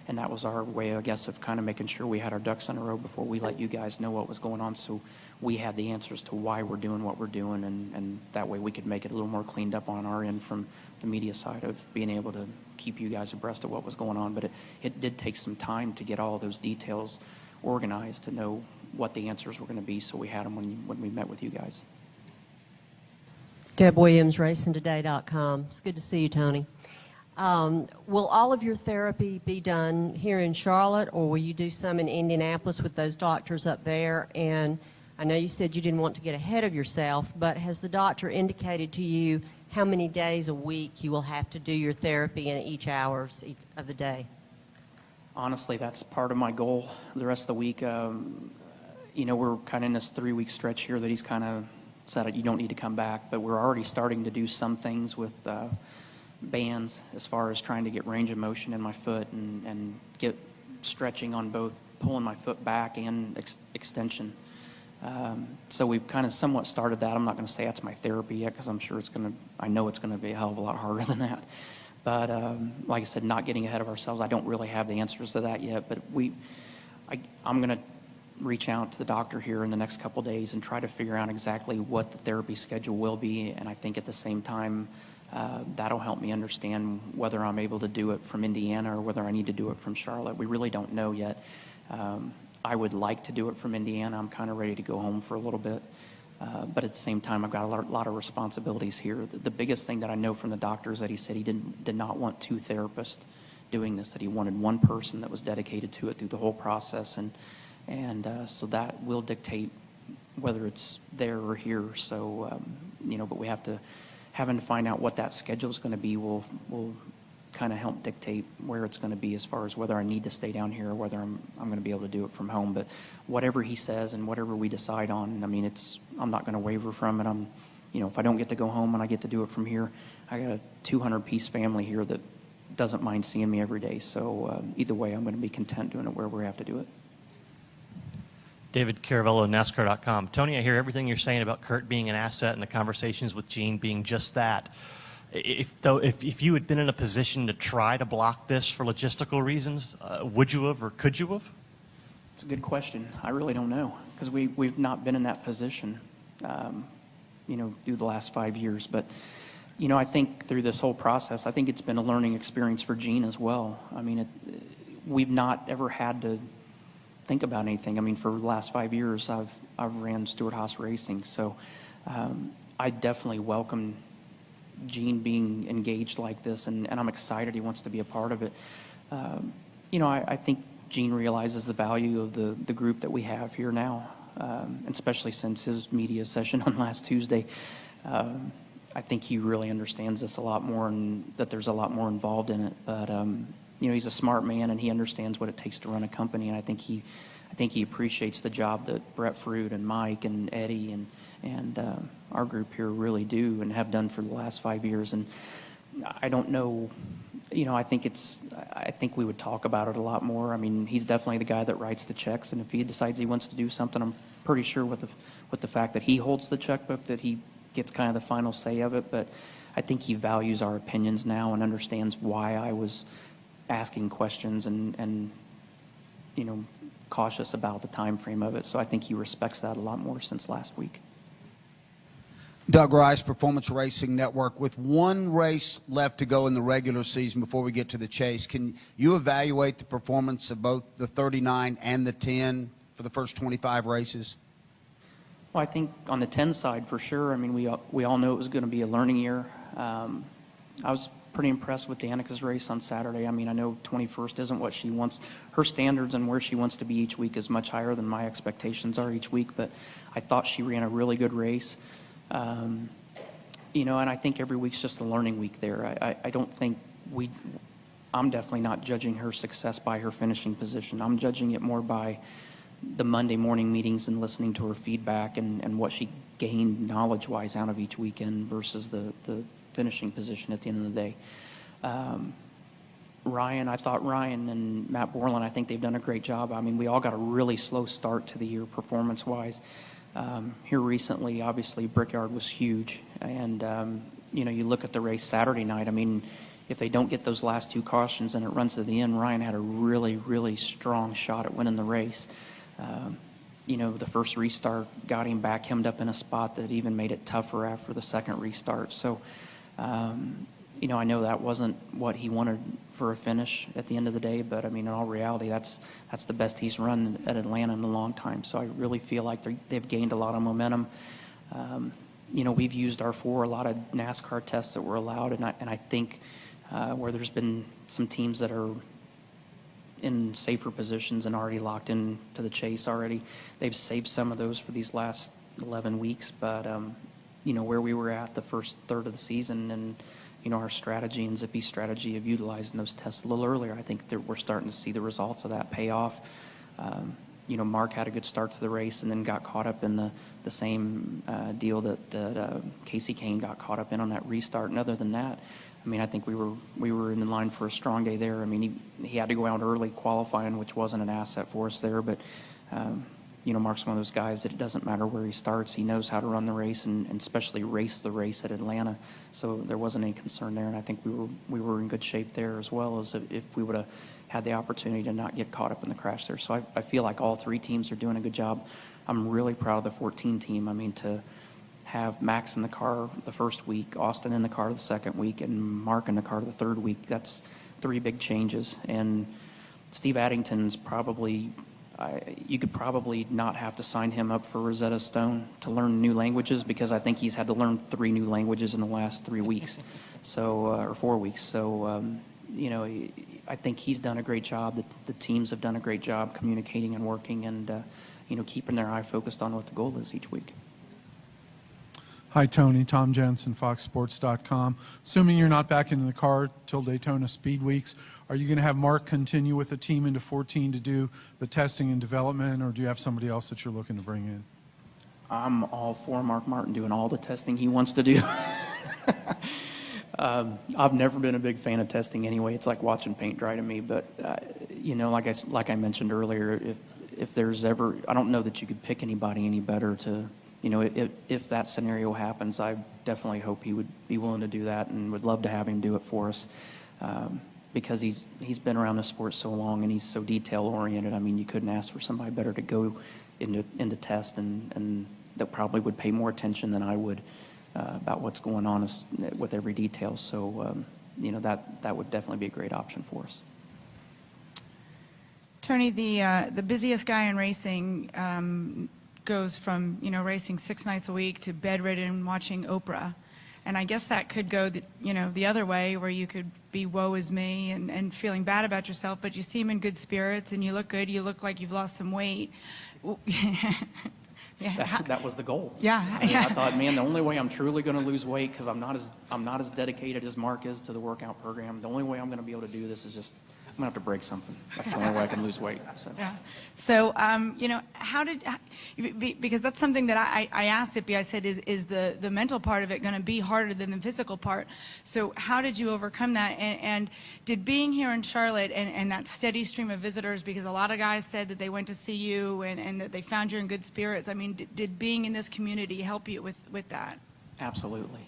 and that was our way, I guess, of kind of making sure we had our ducks in a row before we let you guys know what was going on, so we had the answers to why we're doing what we're doing, and that way we could make it a little more cleaned up on our end from the media side of being able to keep you guys abreast of what was going on. But it did take some time to get all those details organized to know what the answers were going to be, so we had them when we met with you guys. Deb Williams, RacingToday.com. It's good to see you, Tony. Will all of your therapy be done here in Charlotte, or will you do some in Indianapolis with those doctors up there? And I know you said you didn't want to get ahead of yourself, but has the doctor indicated to you how many days a week you will have to do your therapy in each hour of the day? Honestly, that's part of my goal the rest of the week. We're kind of in this 3-week stretch here that he's kind of said you don't need to come back, but we're already starting to do some things with bands as far as trying to get range of motion in my foot and get stretching on both pulling my foot back and extension. So we've kind of somewhat started that. I'm not going to say that's my therapy yet, because I know it's going to be a hell of a lot harder than that. But like I said, not getting ahead of ourselves, I don't really have the answers to that yet, but I'm going to reach out to the doctor here in the next couple days and try to figure out exactly what the therapy schedule will be. And I think at the same time, that'll help me understand whether I'm able to do it from Indiana or whether I need to do it from Charlotte. We really don't know yet. I would like to do it from Indiana. I'm kind of ready to go home for a little bit. But at the same time, I've got a lot of responsibilities here. The biggest thing that I know from the doctor is that he said he did not want 2 therapists doing this, that he wanted one person that was dedicated to it through the whole process. And so that will dictate whether it's there or here. So, but we having to find out what that schedule is going to be will kind of help dictate where it's going to be as far as whether I need to stay down here or whether I'm going to be able to do it from home. But whatever he says and whatever we decide on, I mean, I'm not going to waver from it. If I don't get to go home and I get to do it from here, I got a 200-piece family here that doesn't mind seeing me every day. So either way, I'm going to be content doing it wherever we have to do it. David Caravello, NASCAR.com. Tony, I hear everything you're saying about Kurt being an asset and the conversations with Gene being just that. If you had been in a position to try to block this for logistical reasons, would you have or could you have? It's a good question. I really don't know because we've not been in that position, through the last 5 years. But, I think through this whole process, I think it's been a learning experience for Gene as well. I mean, we've not ever had to think about anything. I mean, for the last 5 years, I've ran Stewart Haas Racing, so I definitely welcome Gene being engaged like this, and I'm excited he wants to be a part of it. I think Gene realizes the value of the group that we have here now, and especially since his media session on last Tuesday. I think he really understands this a lot more and that there's a lot more involved in it. But he's a smart man and he understands what it takes to run a company, and I think he appreciates the job that Brett Fruit and Mike and Eddie and our group here really do and have done for the last 5 years. And I don't know, I think we would talk about it a lot more. I mean, he's definitely the guy that writes the checks, and if he decides he wants to do something, I'm pretty sure with the fact that he holds the checkbook that he gets kind of the final say of it. But I think he values our opinions now and understands why I was asking questions and cautious about the time frame of it. So I think he respects that a lot more since last week. Doug Rice, Performance Racing Network. With one race left to go in the regular season before we get to the chase, can you evaluate the performance of both the 39 and the 10 for the first 25 races? Well, I think on the 10 side, for sure. I mean, we all knew it was going to be a learning year. I was pretty impressed with Danica's race on Saturday. I mean, I know 21st isn't what she wants. Her standards and where she wants to be each week is much higher than my expectations are each week, but I thought she ran a really good race. And I think every week's just a learning week there. I don't think I'm definitely not judging her success by her finishing position. I'm judging it more by the Monday morning meetings and listening to her feedback and what she gained knowledge-wise out of each weekend versus the finishing position at the end of the day. I thought Ryan and Matt Borland, I think they've done a great job. I mean, we all got a really slow start to the year performance-wise. Here recently, obviously, Brickyard was huge. And, you look at the race Saturday night, I mean, if they don't get those last 2 cautions and it runs to the end, Ryan had a really, really strong shot at winning the race. The first restart got him back hemmed up in a spot that even made it tougher after the second restart. So, I know that wasn't what he wanted for a finish at the end of the day, but I mean, in all reality, that's the best he's run at Atlanta in a long time. So I really feel like they've gained a lot of momentum. We've used our 4 a lot of NASCAR tests that were allowed, and I think where there's been some teams that are in safer positions and already locked in to the chase already, they've saved some of those for these last 11 weeks. But where we were at the first third of the season and our strategy and Zippy's strategy of utilizing those tests a little earlier, I think that we're starting to see the results of that pay off. Mark had a good start to the race and then got caught up in the same deal that Casey Kane got caught up in on that restart. And other than that, I mean, I think we were in line for a strong day there. I mean, he had to go out early qualifying, which wasn't an asset for us there, but Mark's one of those guys that it doesn't matter where he starts. He knows how to run the race and especially race the race at Atlanta. So there wasn't any concern there, and I think we were in good shape there as well as if we would have had the opportunity to not get caught up in the crash there. So I feel like all three teams are doing a good job. I'm really proud of the 14 team. I mean, to have Max in the car the first week, Austin in the car the second week, and Mark in the car the third week, that's 3 big changes. And Steve Addington's probably, you could probably not have to sign him up for Rosetta Stone to learn new languages, because I think he's had to learn 3 new languages in the last 3 weeks, so or 4 weeks. So you know, I think he's done a great job. The teams have done a great job communicating and working, and you know, keeping their eye focused on what the goal is each week. Hi, Tony. Tom Jensen, FoxSports.com. Assuming you're not back into the car till Daytona Speed Weeks, are you going to have Mark continue with the team into 14 to do the testing and development, or do you have somebody else that you're looking to bring in? I'm all for Mark Martin doing all the testing he wants to do. I've never been a big fan of testing anyway. It's like watching paint dry to me. But you know, like I mentioned earlier, if there's ever, I don't know that you could pick anybody any better to, you know, if that scenario happens, I definitely hope he would be willing to do that, and would love to have him do it for us, because he's been around the sport so long and he's so detail oriented. I mean, you couldn't ask for somebody better to go into test, and that probably would pay more attention than I would about what's going on with every detail. So you know, that would definitely be a great option for us. Tony, the busiest guy in racing goes from, you know, racing 6 nights a week to bedridden watching Oprah. And I guess that could go, you know, the other way, where you could be woe is me and feeling bad about yourself, but you seem in good spirits and you look good. You look like you've lost some weight. Yeah. That was the goal. Yeah. I mean, I thought, man, the only way I'm truly going to lose weight, because I'm not as dedicated as Mark is to the workout program. The only way I'm going to be able to do this is just, I'm going to have to break something. That's the only way I can lose weight. So. Yeah. So, you know, because that's something that I asked Ippy. I said, is the mental part of it going to be harder than the physical part? So how did you overcome that? And did being here in Charlotte and that steady stream of visitors, because a lot of guys said that they went to see you and that they found you in good spirits. I mean, did being in this community help you with that? Absolutely.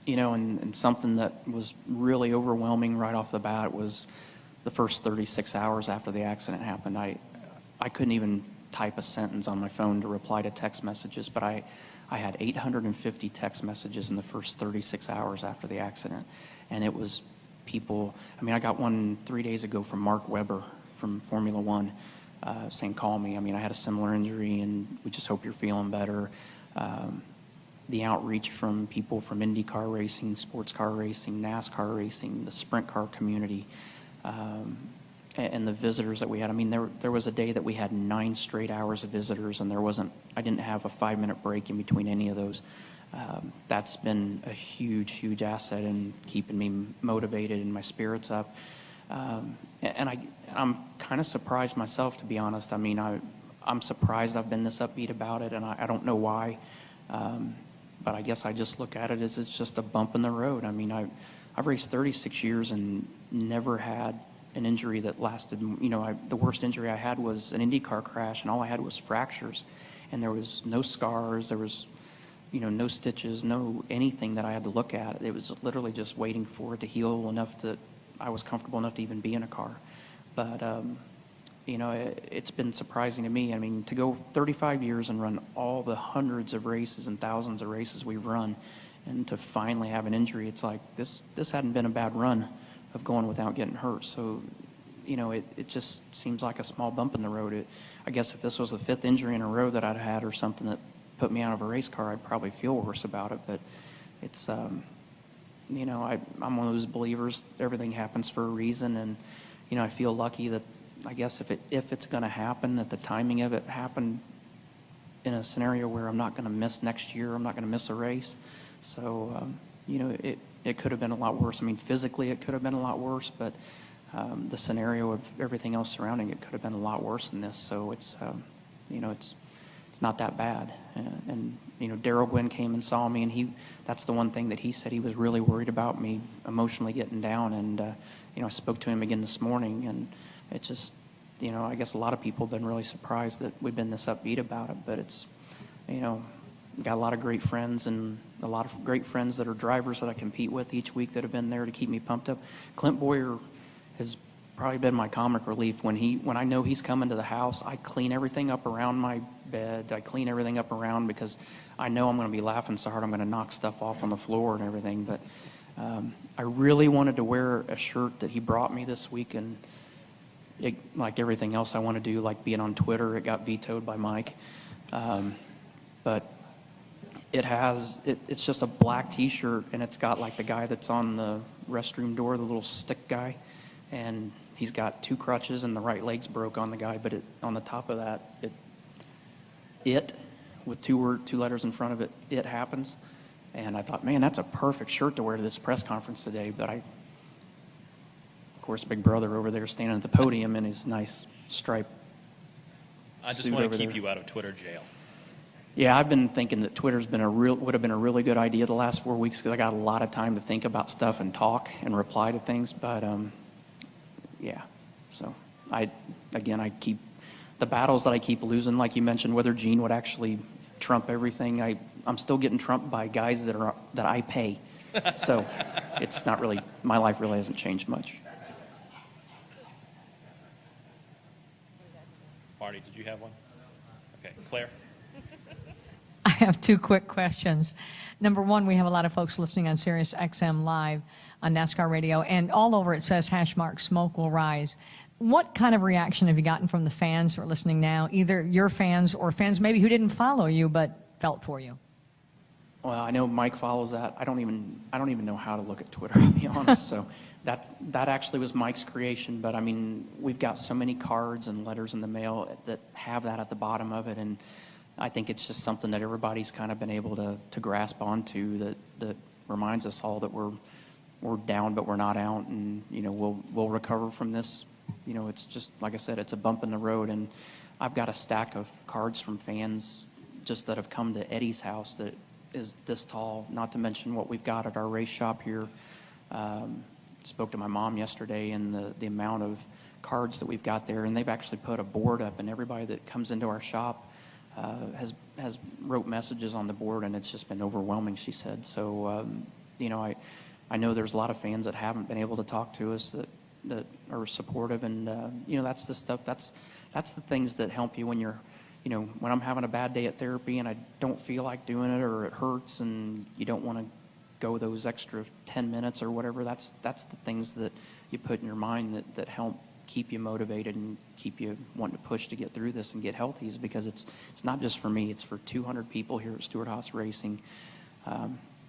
You know, and something that was really overwhelming right off the bat was the first 36 hours after the accident happened. I couldn't even type a sentence on my phone to reply to text messages, but I had 850 text messages in the first 36 hours after the accident. And it was people, I mean, I got one 3 days ago from Mark Webber from Formula One saying, call me. I mean, I had a similar injury and we just hope you're feeling better. The outreach from people from IndyCar racing, sports car racing, NASCAR racing, the sprint car community, and the visitors that we had. I mean, there was a day that we had 9 straight hours of visitors, and I didn't have a 5-minute break in between any of those. That's been a huge, huge asset in keeping me motivated and my spirits up. And I'm kind of surprised myself, to be honest. I mean, I'm surprised I've been this upbeat about it, and I don't know why. But I guess I just look at it as it's just a bump in the road. I mean, I've raced 36 years and never had an injury that lasted, you know, the worst injury I had was an IndyCar crash, and all I had was fractures. And there was no scars, there was, you know, no stitches, no anything that I had to look at. It was literally just waiting for it to heal enough that I was comfortable enough to even be in a car. But, you know, it's been surprising to me. I mean, to go 35 years and run all the hundreds of races and thousands of races we've run, and to finally have an injury, it's like this hadn't been a bad run of going without getting hurt. So, you know, it just seems like a small bump in the road. I guess if this was the 5th injury in a row that I'd had or something that put me out of a race car, I'd probably feel worse about it. But it's, you know, I'm one of those believers, everything happens for a reason. And, you know, I feel lucky that, I guess if it's going to happen, that the timing of it happened in a scenario where I'm not going to miss next year, I'm not going to miss a race. So, you know, it could have been a lot worse. I mean, physically it could have been a lot worse, but the scenario of everything else surrounding it could have been a lot worse than this. So it's, you know, it's not that bad. And you know, Daryl Gwynn came and saw me, and that's the one thing that he said he was really worried about, me emotionally getting down. And, you know, I spoke to him again this morning, and it just, you know, I guess a lot of people have been really surprised that we've been this upbeat about it, but it's, you know, got a lot of great friends and a lot of great friends that are drivers that I compete with each week that have been there to keep me pumped up. Clint Boyer has probably been my comic relief. When I know he's coming to the house, I clean everything up around my bed. I clean everything up around because I know I'm going to be laughing so hard I'm going to knock stuff off on the floor and everything. But I really wanted to wear a shirt that he brought me this week, and like everything else I want to do, like being on Twitter, it got vetoed by Mike. But it's just a black T-shirt, and it's got like the guy that's on the restroom door, the little stick guy, and he's got 2 crutches and the right leg's broke on the guy. But on the top of that, it with 2 letters in front of it, it happens. And I thought, man, that's a perfect shirt to wear to this press conference today. But of course, Big Brother over there standing at the podium in his nice striped I just suit want over to keep there. you out of Twitter jail. Yeah, I've been thinking that Twitter's would have been a really good idea the last 4 weeks because I got a lot of time to think about stuff and talk and reply to things. But yeah, so I keep the battles that I keep losing, like you mentioned, whether Gene would actually trump everything. I'm still getting trumped by guys that I pay. So it's not really, my life really hasn't changed much. Marty, did you have one? Okay, Claire? I have 2 quick questions. Number one, we have a lot of folks listening on Sirius XM Live on NASCAR Radio, and all over it says # smoke will rise. What kind of reaction have you gotten from the fans who are listening now, either your fans or fans maybe who didn't follow you but felt for you? Well, I know Mike follows that. I don't even know how to look at Twitter, to be honest. So that actually was Mike's creation. But I mean, we've got so many cards and letters in the mail that have that at the bottom of it, and I think it's just something that everybody's kind of been able to grasp onto that reminds us all that we're down, but we're not out, and we'll recover from this. It's just like I said, it's a bump in the road, and I've got a stack of cards from fans just that have come to Eddie's house that is this tall. Not to mention what we've got at our race shop here. Spoke to my mom yesterday, and the amount of cards that we've got there, and they've actually put a board up, and everybody that comes into our shop has wrote messages on the board, and it's just been overwhelming, she said. So, I know there's a lot of fans that haven't been able to talk to us that are supportive, and that's the stuff. That's the things that help you when you're, when I'm having a bad day at therapy and I don't feel like doing it, or it hurts, and you don't want to go those extra 10 minutes or whatever. That's the things that you put in your mind that help keep you motivated and keep you wanting to push to get through this and get healthy, is because it's not just for me, it's for 200 people here at Stewart Haas Racing.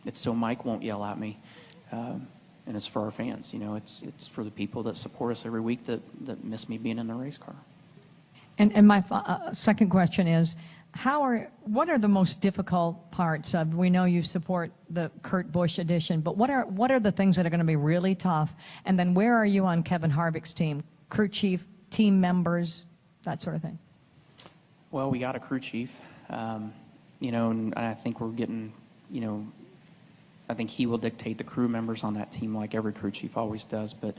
It's so Mike won't yell at me, and it's for our fans. It's for the people that support us every week that miss me being in the race car. And my second question is, what are the most difficult parts of, we know you support the Kurt Busch edition, but what are the things that are going to be really tough? And then where are you on Kevin Harvick's team? Crew chief, team members, that sort of thing? Well, we got a crew chief, and I think we're getting, I think he will dictate the crew members on that team like every crew chief always does. But,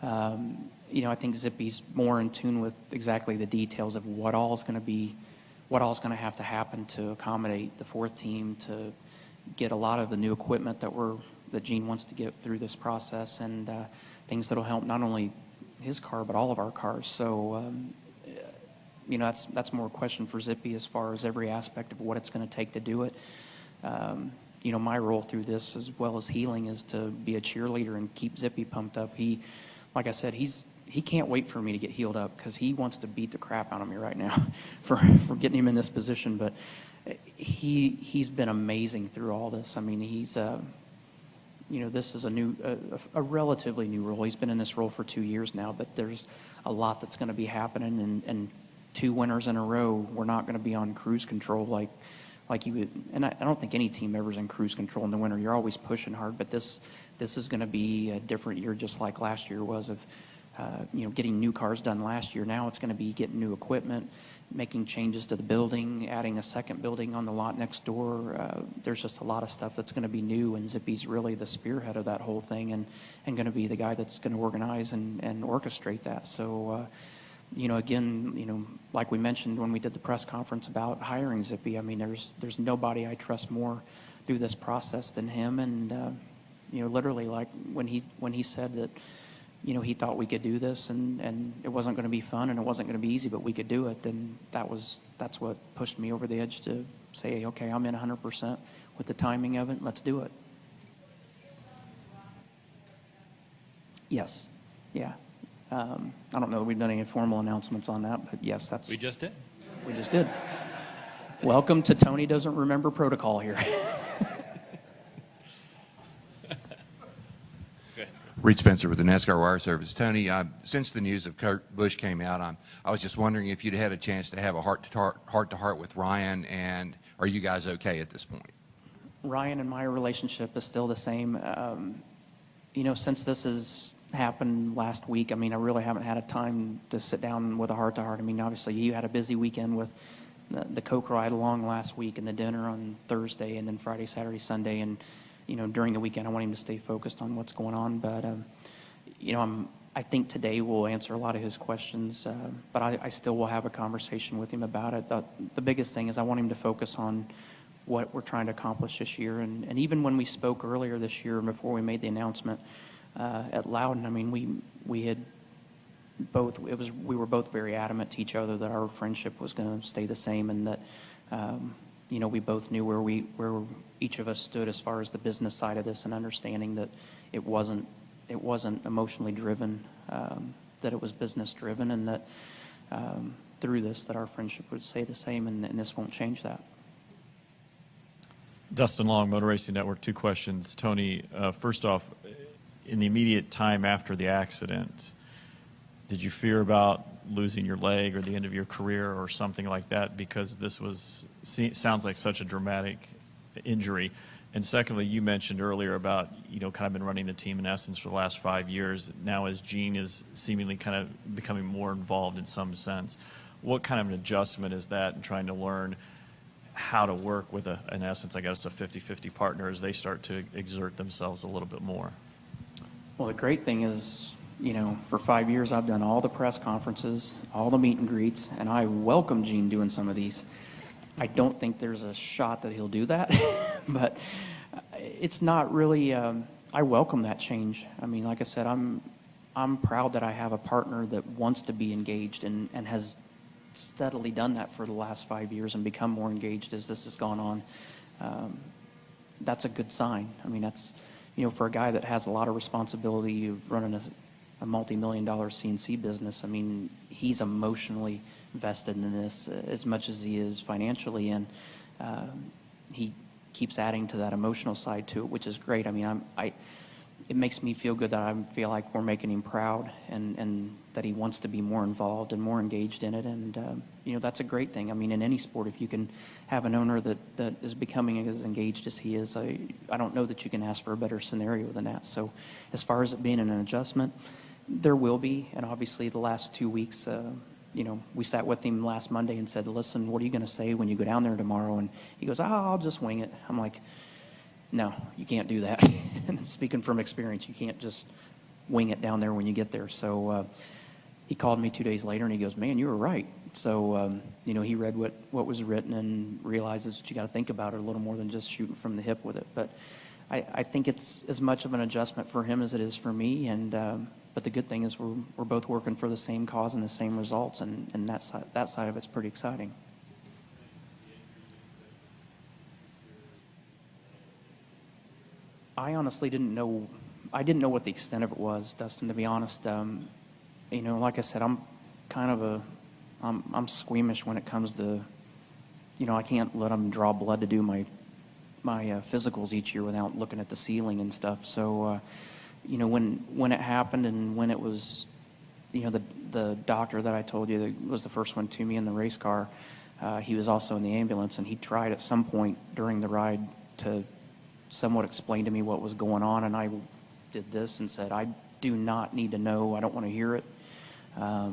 I think Zippy's more in tune with exactly the details of what all's going to have to happen to accommodate the 4th team, to get a lot of the new equipment that Gene wants to get through this process, and things that'll help not only his car but all of our cars. So that's more a question for Zippy as far as every aspect of what it's going to take to do it. My role through this, as well as healing, is to be a cheerleader and keep Zippy pumped up. Like I said, he can't wait for me to get healed up, because he wants to beat the crap out of me right now for getting him in this position. But he's been amazing through all this. I mean, he's this is a relatively new role. He's been in this role for 2 years now, but there's a lot that's going to be happening, and 2 winners in a row, we're not going to be on cruise control like you would. And I don't think any team ever's in cruise control in the winter. You're always pushing hard, but this is going to be a different year, just like last year was, of getting new cars done last year. Now it's going to be getting new equipment, making changes to the building, adding a second building on the lot next door. There's just a lot of stuff that's going to be new, and Zippy's really the spearhead of that whole thing, and going to be the guy that's going to organize and orchestrate that. So, again, like we mentioned when we did the press conference about hiring Zippy, I mean, there's nobody I trust more through this process than him. And literally, like when he said that he thought we could do this, and it wasn't going to be fun and it wasn't going to be easy, but we could do it, then that's what pushed me over the edge to say, okay, I'm in 100% with the timing of it. Let's do it. Yes. Yeah. I don't know that we've done any formal announcements on that, but yes, We just did. we just did. Welcome to Tony Doesn't Remember Protocol here. Reed Spencer with the NASCAR Wire Service. Tony, since the news of Kurt Busch came out, I was just wondering if you'd had a chance to have a heart-to-heart with Ryan, and are you guys okay at this point? Ryan and my relationship is still the same. Since this has happened last week, I really haven't had a time to sit down with a heart-to-heart. Obviously, you had a busy weekend with the Coke ride along last week and the dinner on Thursday and then Friday, Saturday, Sunday, and during the weekend, I want him to stay focused on what's going on. But, I think today we'll answer a lot of his questions, but I still will have a conversation with him about it. The biggest thing is I want him to focus on what we're trying to accomplish this year. And even when we spoke earlier this year, before we made the announcement at Loudon, we had both, we were both very adamant to each other that our friendship was going to stay the same, and that, we both knew where each of us stood as far as the business side of this, and understanding that it wasn't emotionally driven, that it was business driven, and that through this that our friendship would stay the same, and this won't change that. Dustin Long, Motor Racing Network. 2 questions. Tony, first off, in the immediate time after the accident, did you fear about losing your leg or the end of your career or something like that, because this sounds like such a dramatic injury? And secondly, you mentioned earlier about, kind of been running the team in essence for the last 5 years. Now as Gene is seemingly kind of becoming more involved in some sense, what kind of an adjustment is that in trying to learn how to work with, in essence, I guess, a 50-50 partner as they start to exert themselves a little bit more? Well, the great thing is, for 5 years I've done all the press conferences, all the meet and greets, and I welcome Gene doing some of these. I don't think there's a shot that he'll do that, but it's not really, I welcome that change. Like I said, I'm proud that I have a partner that wants to be engaged and has steadily done that for the last 5 years and become more engaged as this has gone on. That's a good sign. That's, for a guy that has a lot of responsibility of running a multi-million-dollar CNC business, he's emotionally vested in this as much as he is financially, and he keeps adding to that emotional side to it, which is great. It makes me feel good that I feel like we're making him proud, and that he wants to be more involved and more engaged in it, and that's a great thing. In any sport, if you can have an owner that is becoming as engaged as he is, I don't know that you can ask for a better scenario than that. So as far as it being an adjustment, there will be, and obviously the last 2 weeks, we sat with him last Monday and said, listen, what are you going to say when you go down there tomorrow? And he goes, I'll just wing it. I'm like, no, you can't do that. And speaking from experience, you can't just wing it down there when you get there. So he called me 2 days later and he goes, man, you were right. So, he read what was written and realizes that you got to think about it a little more than just shooting from the hip with it. But I think it's as much of an adjustment for him as it is for me. And but the good thing is we're both working for the same cause and the same results, and that side of it's pretty exciting. I honestly didn't know. I didn't know what the extent of it was, Dustin, to be honest. Like I said, I'm kind of I'm squeamish when it comes to, I can't let them draw blood to do my physicals each year without looking at the ceiling and stuff. So, when it happened and when it was, the doctor that I told you that was the first one to me in the race car, he was also in the ambulance, and he tried at some point during the ride to somewhat explain to me what was going on, and I did this and said, I do not need to know. I don't want to hear it. I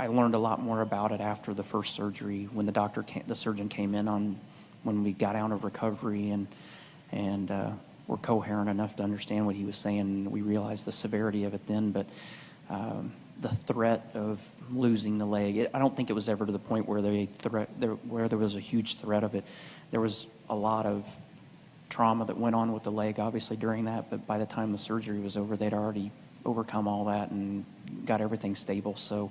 learned a lot more about it after the first surgery when the surgeon came in on when we got out of recovery and were coherent enough to understand what he was saying. We realized the severity of it then, but the threat of losing the leg, I don't think it was ever to the point where where there was a huge threat of it. There was a lot of trauma that went on with the leg, obviously, during that, but by the time the surgery was over, they'd already overcome all that and got everything stable. So,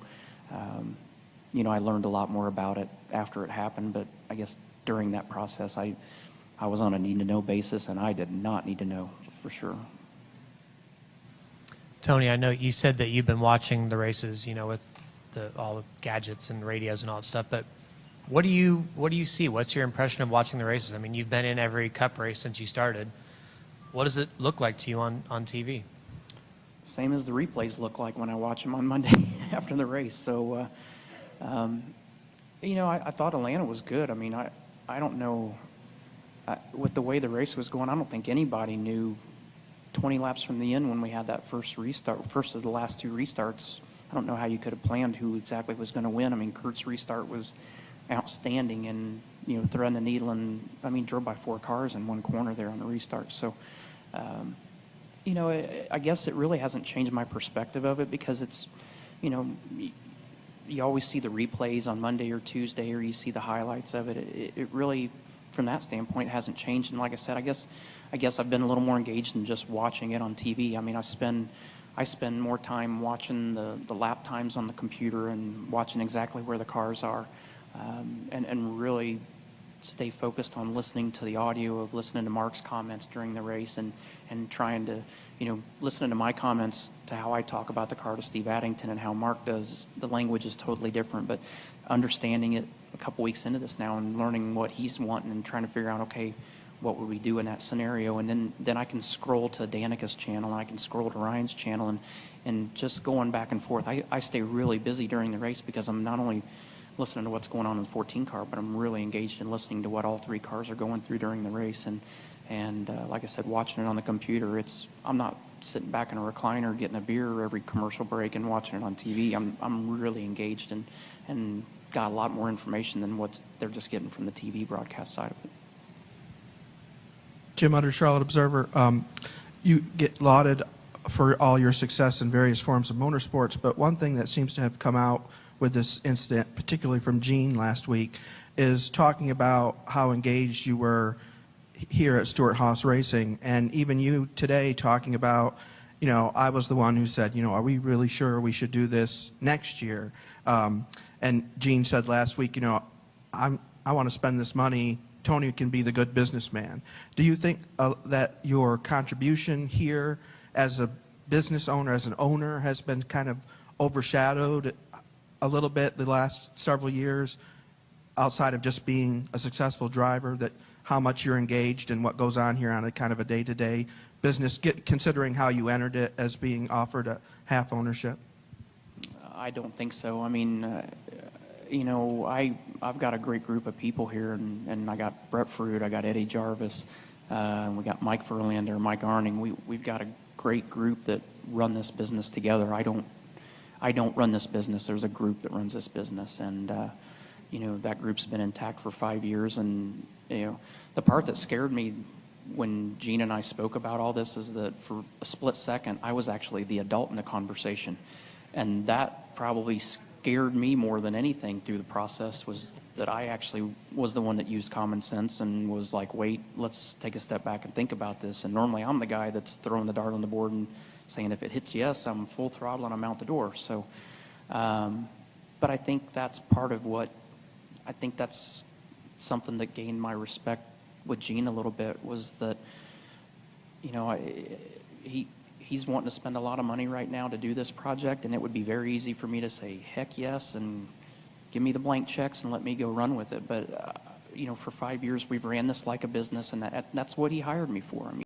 you know, I learned a lot more about it after it happened, but I guess during that process, I was on a need-to-know basis, and I did not need to know for sure. Tony, I know you said that you've been watching the races, you know, with all the gadgets and radios and all that stuff, but what do you see? What's your impression of watching the races? I mean, you've been in every Cup race since you started. What does it look like to you on TV? Same as the replays look like when I watch them on Monday after the race. So, you know, I thought Atlanta was good. I mean, I don't know, with the way the race was going, I don't think anybody knew 20 laps from the end when we had that first restart, first of the last two restarts. I don't know how you could have planned who exactly was going to win. I mean, Kurt's restart was outstanding, and, you know, threading the needle, and I mean, drove by 4 cars in one corner there on the restart. So, you know, I guess it really hasn't changed my perspective of it, because it's, you know, you always see the replays on Monday or Tuesday, or you see the highlights of it. It really, from that standpoint, hasn't changed. And like I said, I guess I've been a little more engaged than just watching it on TV. I mean, I spend more time watching the lap times on the computer and watching exactly where the cars are, and really stay focused on listening to the audio of listening to Mark's comments during the race, and trying to, you know, listening to my comments to how I talk about the car to Steve Addington and how Mark does. The language is totally different, but understanding it a couple weeks into this now and learning what he's wanting and trying to figure out, okay, what would we do in that scenario? And then I can scroll to Danica's channel, and I can scroll to Ryan's channel, and just going back and forth. I stay really busy during the race, because I'm not only listening to what's going on in the 14 car, but I'm really engaged in listening to what all 3 cars are going through during the race. And like I said, watching it on the computer, I'm not sitting back in a recliner getting a beer every commercial break and watching it on TV. I'm really engaged and got a lot more information than what they're just getting from the TV broadcast side of it. Jim Utter, Charlotte Observer. You get lauded for all your success in various forms of motorsports, but one thing that seems to have come out with this incident, particularly from Gene last week, is talking about how engaged you were here at Stewart Haas Racing, and even you today talking about, you know, I was the one who said, you know, are we really sure we should do this next year? And Gene said last week, you know, I want to spend this money. Tony can be the good businessman. Do you think that your contribution here as a business owner, as an owner, has been kind of overshadowed a little bit the last several years, outside of just being a successful driver, that how much you're engaged in what goes on here on a kind of a day-to-day business, considering how you entered it as being offered a half ownership? I don't think so. I mean, you know, I've got a great group of people here, and I got Brett Fruit, I got Eddie Jarvis, and we got Mike Verlander, Mike Arning. We've got a great group that run this business together. I don't run this business. There's a group that runs this business, and you know, that group's been intact for 5 years. And you know, the part that scared me when Gene and I spoke about all this is that for a split second, I was actually the adult in the conversation, and that probably scared me more than anything through the process, was that I actually was the one that used common sense and was like, wait, let's take a step back and think about this. And normally I'm the guy that's throwing the dart on the board and saying, if it hits yes, I'm full throttle and I'm out the door. So, but I think that's part of what, I think that's something that gained my respect with Gene a little bit, was that, you know, he's wanting to spend a lot of money right now to do this project, and it would be very easy for me to say, heck yes, and give me the blank checks and let me go run with it. But, you know, for 5 years we've ran this like a business, and that's what he hired me for. I mean,